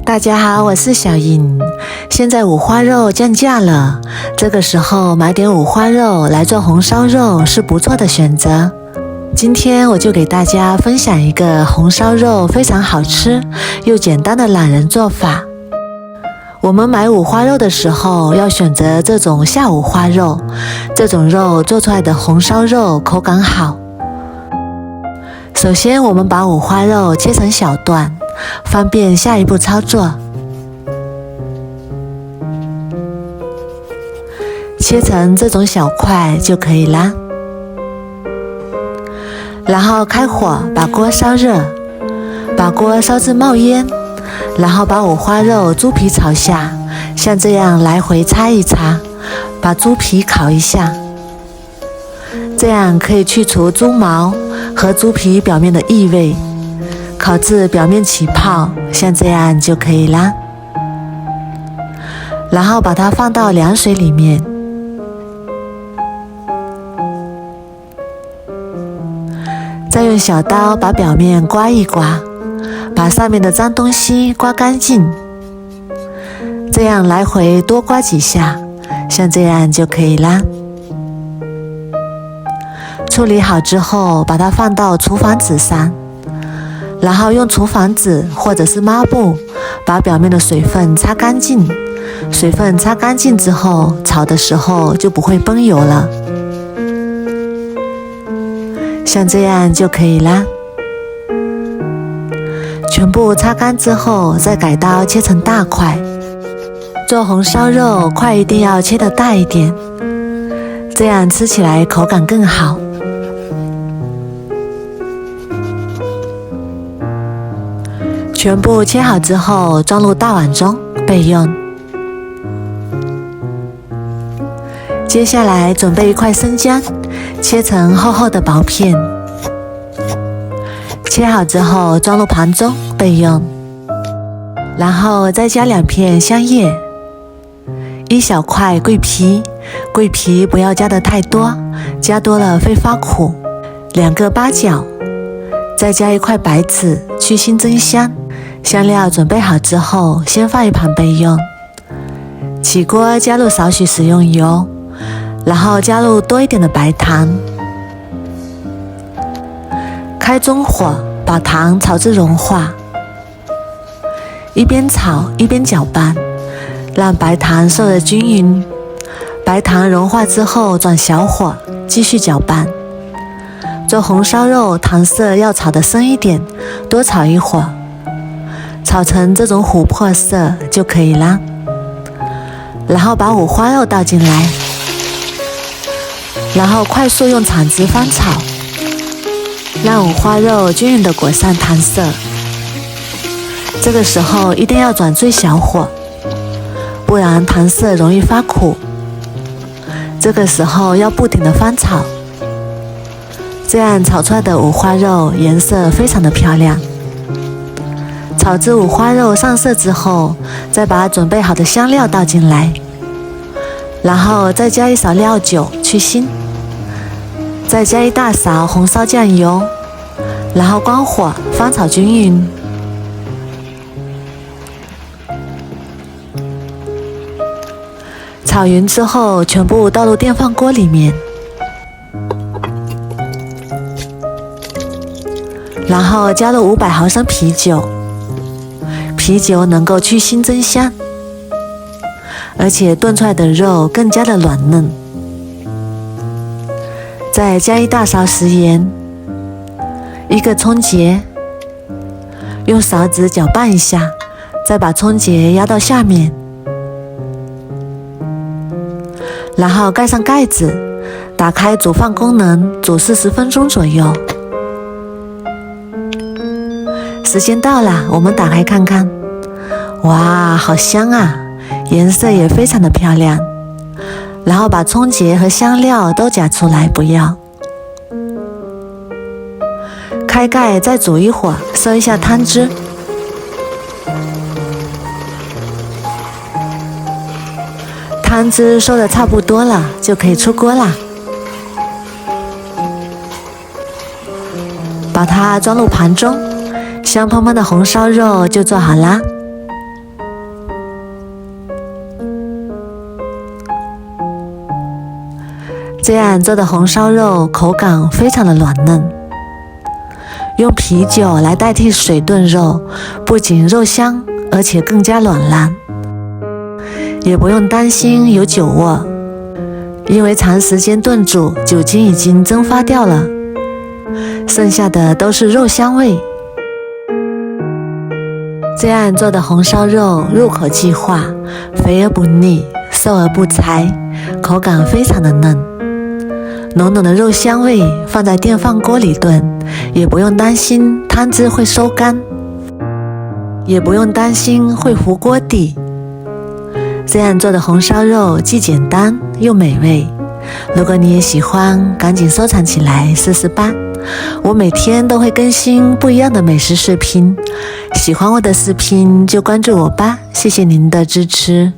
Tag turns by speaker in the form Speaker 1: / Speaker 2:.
Speaker 1: 大家好，我是小莹。现在五花肉降价了，这个时候买点五花肉来做红烧肉是不错的选择。今天我就给大家分享一个红烧肉非常好吃又简单的懒人做法。我们买五花肉的时候要选择这种下五花肉，这种肉做出来的红烧肉口感好。首先我们把五花肉切成小段，方便下一步操作。切成这种小块就可以啦。然后开火把锅烧热，把锅烧至冒烟，然后把五花肉猪皮炒下，像这样来回擦一擦，把猪皮烤一下，这样可以去除猪毛和猪皮表面的异味，烤至表面起泡，像这样就可以啦。然后把它放到凉水里面，再用小刀把表面刮一刮，把上面的脏东西刮干净，这样来回多刮几下，像这样就可以啦。处理好之后，把它放到厨房纸上，然后用厨房纸或者是抹布把表面的水分擦干净。水分擦干净之后，炒的时候就不会崩油了。像这样就可以啦。全部擦干之后，再改刀切成大块。做红烧肉，块一定要切得大一点，这样吃起来口感更好。全部切好之后，装入大碗中备用。接下来准备一块生姜，切成厚厚的薄片。切好之后装入盘中备用。然后再加2片香叶，一小块桂皮，桂皮不要加得太多，加多了会发苦。2个八角，再加1块白芷，去腥增香。香料准备好之后，先放一旁备用。起锅加入少许食用油，然后加入多一点的白糖，开中火把糖炒至融化，一边炒一边搅拌，让白糖受得均匀。白糖融化之后转小火继续搅拌。做红烧肉糖色要炒得深一点，多炒一会儿，炒成这种琥珀色就可以啦。然后把五花肉倒进来，然后快速用铲子翻炒，让五花肉均匀地裹上糖色。这个时候一定要转最小火，不然糖色容易发苦。这个时候要不停地翻炒，这样炒出来的五花肉颜色非常的漂亮。炒至五花肉上色之后，再把准备好的香料倒进来，然后再加一勺料酒去腥，再加1大勺红烧酱油，然后关火翻炒均匀。炒匀之后，全部倒入电饭锅里面，然后加入500毫升啤酒，啤酒能够去腥增香，而且炖出来的肉更加的软嫩。再加1大勺食盐，1个葱节，用勺子搅拌一下，再把葱节压到下面，然后盖上盖子，打开煮饭功能，煮40分钟左右。时间到了，我们打开看看，哇，好香啊，颜色也非常的漂亮。然后把葱节和香料都夹出来不要，开盖再煮一会儿，收一下汤汁。汤汁收的差不多了，就可以出锅啦。把它装入盘中，香喷喷的红烧肉就做好啦。这样做的红烧肉口感非常的软嫩。用啤酒来代替水炖肉，不仅肉香，而且更加软烂，也不用担心有酒味，因为长时间炖煮，酒精已经蒸发掉了，剩下的都是肉香味。这样做的红烧肉入口即化，肥而不腻，瘦而不柴，口感非常的嫩。浓浓的肉香味放在电饭锅里炖，也不用担心汤汁会收干，也不用担心会糊锅底。这样做的红烧肉既简单又美味。如果你也喜欢，赶紧收藏起来试试吧。我每天都会更新不一样的美食视频，喜欢我的视频就关注我吧，谢谢您的支持。